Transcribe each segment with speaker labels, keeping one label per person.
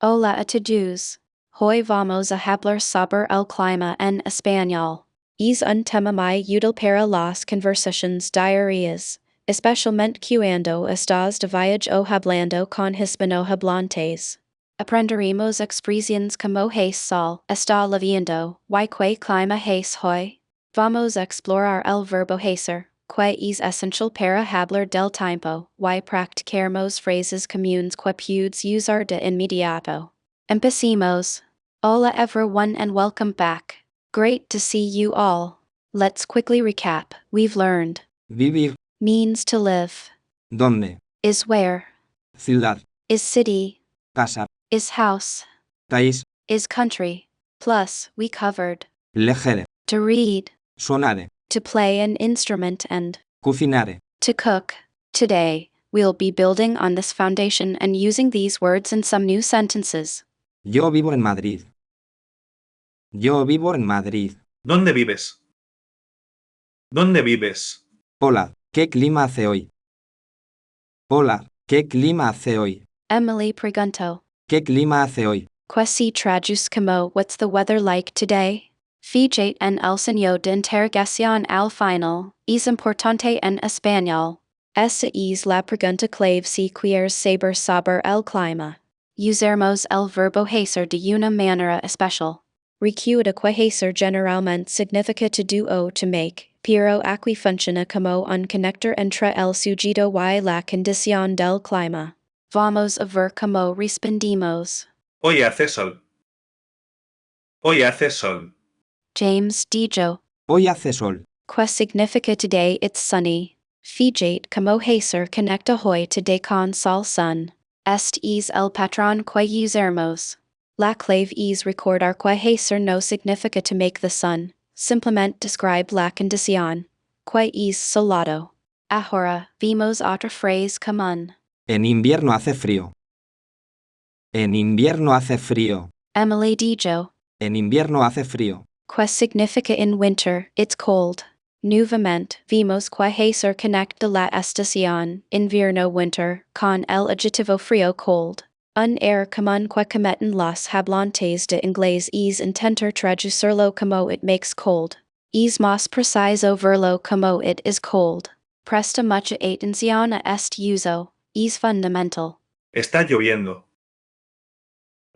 Speaker 1: Hola a todos. Hoy vamos a hablar sobre el clima en español. Es un tema muy útil para las conversaciones diarias, especialmente cuando estás de viaje o hablando con hispanohablantes. Aprenderemos expresiones como el sol está lloviendo, y que clima es hoy. Vamos a explorar el verbo hacer, que es esencial para hablar del tiempo, y practicaremos frases comunes que puedes usar de inmediato. Empecemos. Hola everyone and welcome back. Great to see you all. Let's quickly recap. We've learned
Speaker 2: Vivir.
Speaker 1: means to live,
Speaker 2: ¿Dónde?
Speaker 1: is where,
Speaker 2: Ciudad.
Speaker 1: is city,
Speaker 2: Casa.
Speaker 1: is house,
Speaker 2: País.
Speaker 1: is country. Plus, we covered
Speaker 2: Leggere.
Speaker 1: to read,
Speaker 2: Suonare.
Speaker 1: to play an instrument, and
Speaker 2: Cucinare.
Speaker 1: to cook. Today, we'll be building on this foundation and using these words in some new sentences.
Speaker 2: Yo vivo en Madrid. Yo vivo en Madrid.
Speaker 3: ¿Dónde vives? ¿Dónde vives?
Speaker 2: Hola, ¿qué clima hace hoy? Hola, ¿qué clima hace hoy?
Speaker 1: Emily preguntó.
Speaker 2: ¿Qué clima hace hoy?
Speaker 1: Quasi traduz como what's the weather like today? Fíjate en el signo de interrogación al final, es importante en español. Esta es la pregunta clave si quieres saber sobre el clima. Usaremos el verbo hacer de una manera especial. Recuerda que hacer generalmente significa to do o to make, pero aquí funciona como un conector entre el sujeto y la condición del clima. Vamos a ver cómo respondimos.
Speaker 3: Hoy hace sol. Hoy hace sol.
Speaker 1: James dijo.
Speaker 2: Hoy hace sol.
Speaker 1: Que significa today it's sunny. Fíjate como hacer conecta hoy today con sol sun. Este es el patrón que usamos. La clave es recordar que hacer no significa to make the sun, simplemente describe la condición, que es soleado. Ahora, vimos otra frase común.
Speaker 2: En invierno hace frío. En invierno hace frío.
Speaker 1: Emily dijo.
Speaker 2: En invierno hace frío.
Speaker 1: Que significa in winter, it's cold. Nuevamente, vimos que hacer conecta la estación, invierno-winter, con el adjetivo frío cold. Un error común que cometen los hablantes de inglés es intentar traducirlo como it makes cold. Es más preciso verlo como it is cold. Presta mucha atención a este uso, es fundamental.
Speaker 3: Está lloviendo.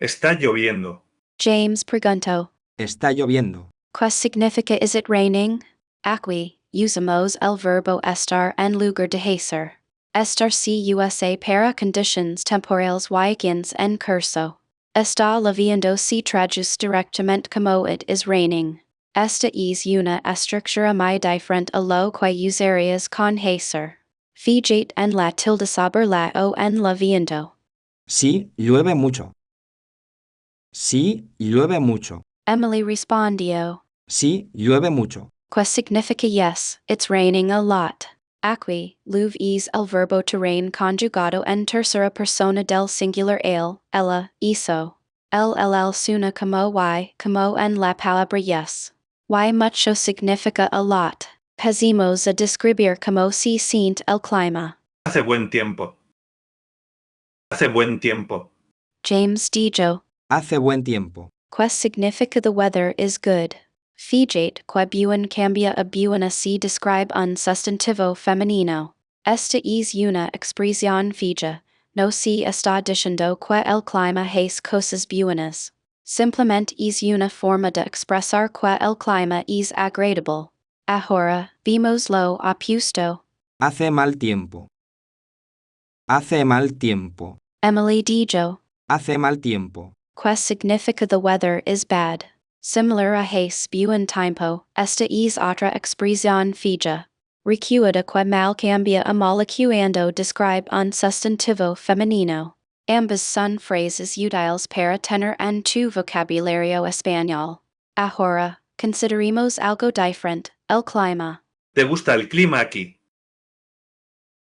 Speaker 3: Está lloviendo.
Speaker 1: James preguntó.
Speaker 2: Está lloviendo.
Speaker 1: ¿Qué significa is it raining? Aquí, usamos el verbo estar en lugar de hacer. Estar se usa para conditions temporales y quienes en curso. Está lloviendo se traduce directamente como it is raining. Esta es una estructura muy diferente a lo que usarías con hacer. Fíjate en la tilde sobre la o en lloviendo.
Speaker 2: Sí, llueve mucho. Sí, llueve mucho.
Speaker 1: Emily respondió.
Speaker 2: Sí, llueve mucho.
Speaker 1: Que significa yes, it's raining a lot. Aquí, llueve es el verbo to rain conjugado en tercera persona del singular él, ella, hizo. El suena como y, como en la palabra yes. Y mucho significa a lot. Pasemos a describir cómo se siente el clima.
Speaker 3: Hace buen tiempo. Hace buen tiempo.
Speaker 1: James dijo.
Speaker 2: Hace buen tiempo.
Speaker 1: Que significa the weather is good. Fíjate que buen cambia a buena si describe un sustantivo femenino. Esta es una expresión fija, no se está diciendo que el clima es cosas buenas. Simplemente es una forma de expresar que el clima es agradable. Ahora, vimos lo opuesto.
Speaker 2: Hace mal tiempo. Hace mal tiempo.
Speaker 1: Emily dijo.
Speaker 2: Hace mal tiempo.
Speaker 1: Que significa the weather is bad. Similar a hace buen tiempo, esta es otra expresión fija. Recuerda que mal cambia a mal cuando describe un sustantivo femenino. Ambas son frases útiles para tener en tu vocabulario español. Ahora, consideremos algo diferente, el clima.
Speaker 3: ¿Te gusta el clima aquí?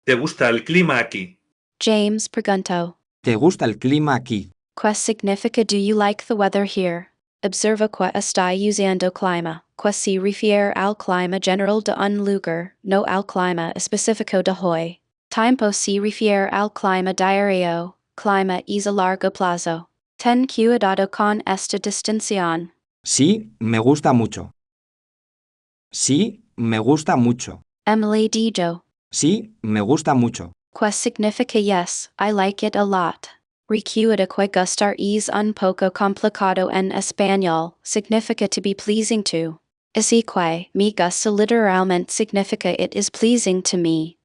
Speaker 3: ¿Te gusta el clima aquí?
Speaker 1: James preguntó.
Speaker 2: ¿Te gusta el clima aquí?
Speaker 1: Que significa do you like the weather here? Observa que está usando clima, que se refiere al clima general de un lugar, no al clima específico de hoy. Tiempo se refiere al clima diario, clima es a largo plazo. Ten cuidado con esta distinción.
Speaker 2: Sí, me gusta mucho. Sí, me gusta mucho.
Speaker 1: Emily dijo.
Speaker 2: Sí, me gusta mucho.
Speaker 1: Que significa yes, I like it a lot. Recuerda que gustar es un poco complicado en español, significa to be pleasing to. Así que, me gusta literalmente significa it is pleasing to me.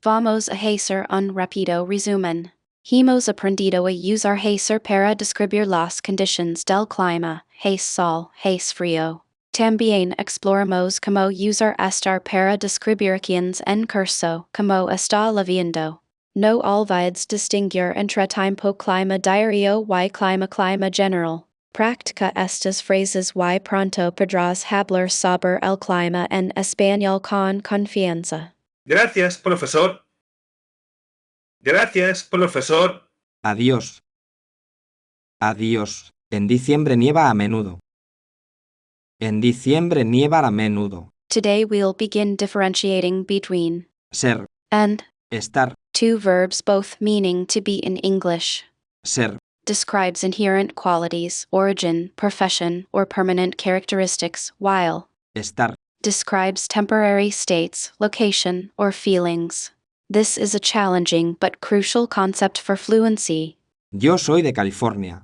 Speaker 1: Vamos a hacer un rápido resumen. Hemos aprendido a usar hacer para describir las condiciones del clima, hace sol, hace frío. También exploramos cómo usar estar para describir quienes en curso, como está lloviendo. No olvides distinguir entre tiempo clima diario y clima general. Practica estas frases y pronto podrás hablar sobre el clima en español con confianza.
Speaker 3: Gracias, profesor. Gracias, profesor.
Speaker 2: Adiós. Adiós. En diciembre nieva a menudo. En diciembre nieva a menudo.
Speaker 1: Today we'll begin differentiating between
Speaker 2: Ser.
Speaker 1: and,
Speaker 2: Estar.
Speaker 1: two verbs both meaning to be in English.
Speaker 2: Ser.
Speaker 1: Describes inherent qualities, origin, profession, or permanent characteristics, while
Speaker 2: Estar.
Speaker 1: describes temporary states, location, or feelings. This is a challenging but crucial concept for fluency.
Speaker 2: Yo soy de California.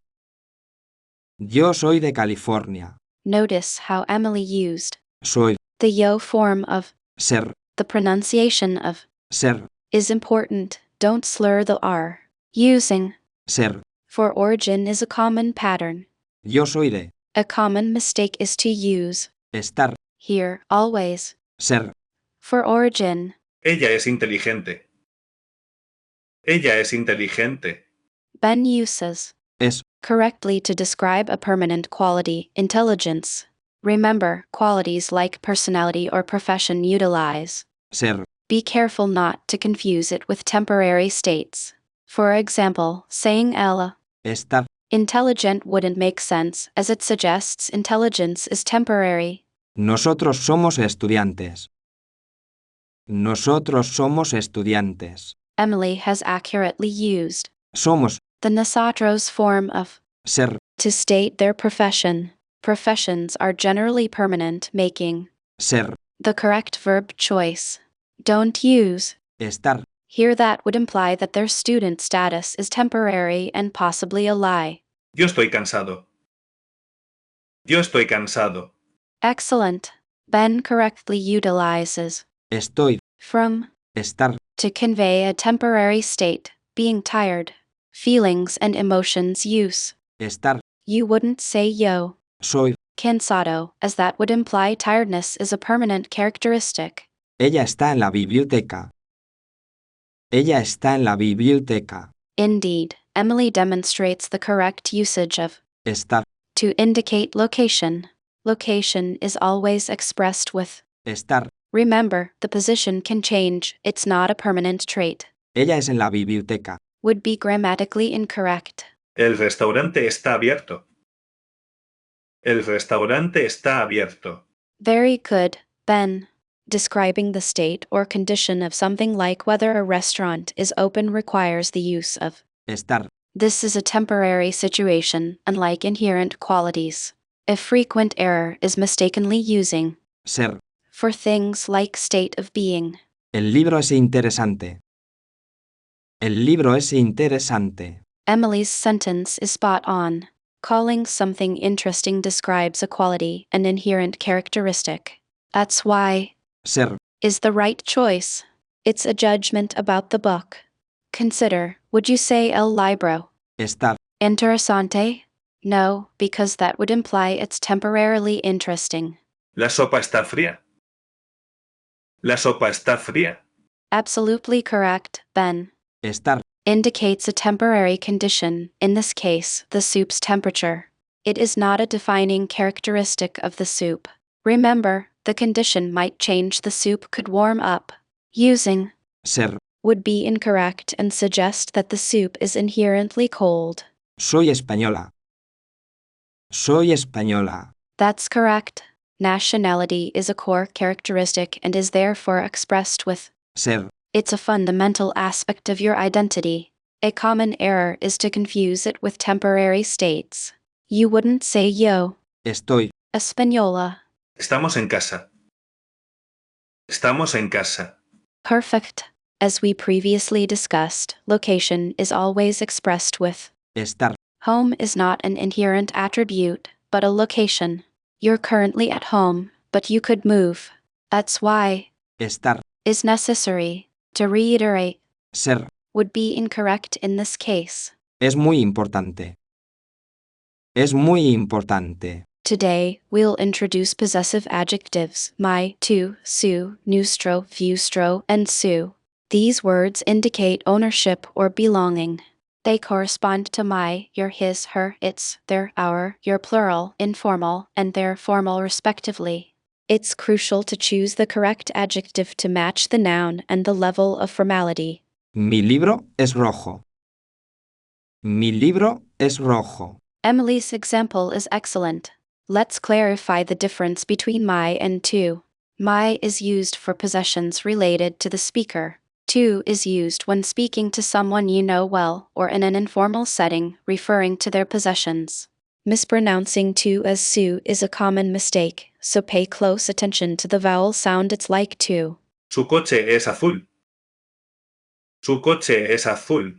Speaker 2: Yo soy de California.
Speaker 1: Notice how Emily used
Speaker 2: Soy.
Speaker 1: the yo form of
Speaker 2: Ser.
Speaker 1: the pronunciation of
Speaker 2: Ser.
Speaker 1: is important, don't slur the R. Using
Speaker 2: Ser.
Speaker 1: for origin is a common pattern.
Speaker 2: Yo soy de.
Speaker 1: A common mistake is to use
Speaker 2: Estar.
Speaker 1: here, always.
Speaker 2: Ser.
Speaker 3: Ella es inteligente. Ella es inteligente.
Speaker 1: Ben uses
Speaker 2: Es.
Speaker 1: correctly to describe a permanent quality, intelligence. Remember, qualities like personality or profession utilize.
Speaker 2: Ser.
Speaker 1: Be careful not to confuse it with temporary states. For example, saying Ella
Speaker 2: Estar.
Speaker 1: intelligent wouldn't make sense, as it suggests intelligence is temporary.
Speaker 2: Nosotros somos estudiantes. Nosotros somos estudiantes.
Speaker 1: Emily has accurately used
Speaker 2: Somos.
Speaker 1: the nosotros form of
Speaker 2: Ser.
Speaker 1: to state their profession. Professions are generally permanent, making
Speaker 2: Ser.
Speaker 1: the correct verb choice. Don't use
Speaker 2: Estar.
Speaker 1: here, that would imply that their student status is temporary and possibly a lie.
Speaker 3: Yo estoy cansado. Yo estoy cansado.
Speaker 1: Excellent. Ben correctly utilizes
Speaker 2: Estoy.
Speaker 1: from
Speaker 2: Estar.
Speaker 1: to convey a temporary state, being tired. Feelings and emotions use.
Speaker 2: Estar.
Speaker 1: You wouldn't say yo
Speaker 2: Soy.
Speaker 1: cansado, as that would imply tiredness is a permanent characteristic.
Speaker 2: Ella está en la biblioteca. Ella está en la biblioteca.
Speaker 1: Indeed, Emily demonstrates the correct usage of
Speaker 2: Estar.
Speaker 1: to indicate location. Location is always expressed with.
Speaker 2: Estar.
Speaker 1: Remember, the position can change, it's not a permanent trait.
Speaker 2: Ella es en la biblioteca.
Speaker 1: Would be grammatically incorrect.
Speaker 3: El restaurante está abierto. El restaurante está abierto.
Speaker 1: Very good, Ben. Describing the state or condition of something like whether a restaurant is open requires the use of.
Speaker 2: Estar.
Speaker 1: This is a temporary situation, unlike inherent qualities. A frequent error is mistakenly using
Speaker 2: Ser.
Speaker 1: for things like state of being.
Speaker 2: El libro es interesante. El libro es interesante.
Speaker 1: Emily's sentence is spot on. Calling something interesting describes a quality, an inherent characteristic. That's why
Speaker 2: Ser.
Speaker 1: is the right choice. It's a judgment about the book. Consider, would you say el libro
Speaker 2: Estar.
Speaker 1: interesante? No, because that would imply it's temporarily interesting.
Speaker 3: La sopa está fría. La sopa está fría.
Speaker 1: Absolutely correct, Ben.
Speaker 2: Estar.
Speaker 1: Indicates a temporary condition, in this case, the soup's temperature. It is not a defining characteristic of the soup. Remember, the condition might change, the soup could warm up. Using
Speaker 2: Ser.
Speaker 1: would be incorrect and suggest that the soup is inherently cold.
Speaker 2: Soy española. Soy española.
Speaker 1: That's correct. Nationality is a core characteristic and is therefore expressed with
Speaker 2: Ser.
Speaker 1: it's a fundamental aspect of your identity. A common error is to confuse it with temporary states. You wouldn't say yo,
Speaker 2: Estoy.
Speaker 1: Española.
Speaker 3: Estamos en casa. Estamos en casa.
Speaker 1: Perfect. As we previously discussed, location is always expressed with
Speaker 2: Estar.
Speaker 1: home is not an inherent attribute, but a location. You're currently at home, but you could move. That's why
Speaker 2: Estar.
Speaker 1: is necessary. To reiterate,
Speaker 2: Ser.
Speaker 1: would be incorrect in this case.
Speaker 2: Es muy importante. Es muy importante.
Speaker 1: Today, we'll introduce possessive adjectives my, tu, su, nustro, fustro, and su. These words indicate ownership or belonging. They correspond to my, your, his, her, its, their, our, your plural, informal, and their formal respectively. It's crucial to choose the correct adjective to match the noun and the level of formality.
Speaker 2: Mi libro es rojo. Mi libro es rojo.
Speaker 1: Emily's example is excellent. Let's clarify the difference between my and tu. My is used for possessions related to the speaker. Tu is used when speaking to someone you know well or in an informal setting, referring to their possessions. Mispronouncing tu as su is a common mistake, so pay close attention to the vowel sound it's like tu.
Speaker 3: Su coche es azul. Su coche es azul.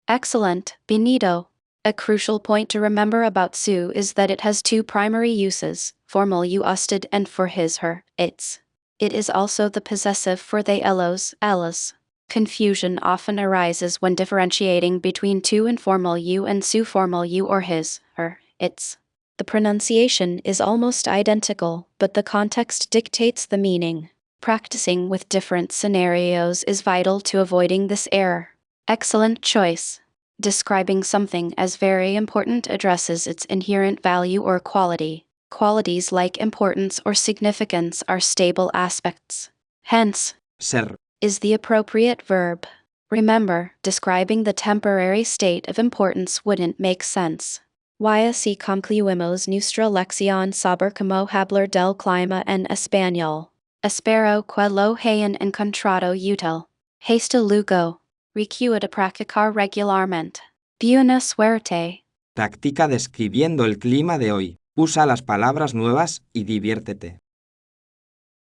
Speaker 1: Excellent, Benito. A crucial point to remember about su is that it has two primary uses, formal usted and for his, her, its. It is also the possessive for they, ellos, ellas. Confusion often arises when differentiating between tu informal you and su formal you or his, her, its. The pronunciation is almost identical, but the context dictates the meaning. Practicing with different scenarios is vital to avoiding this error. Excellent choice. Describing something as very important addresses its inherent value or quality. Qualities like importance or significance are stable aspects. Hence,
Speaker 2: Ser.
Speaker 1: is the appropriate verb. Remember, describing the temporary state of importance wouldn't make sense. Y así concluimos nuestra lección sobre cómo hablar del clima en español. Espero que lo hayan encontrado útil. Hasta luego. Recuerda practicar regularmente. Buena suerte.
Speaker 2: Practica describiendo el clima de hoy. Usa las palabras nuevas y diviértete.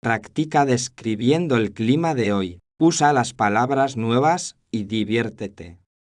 Speaker 2: Practica describiendo el clima de hoy. Usa las palabras nuevas y diviértete.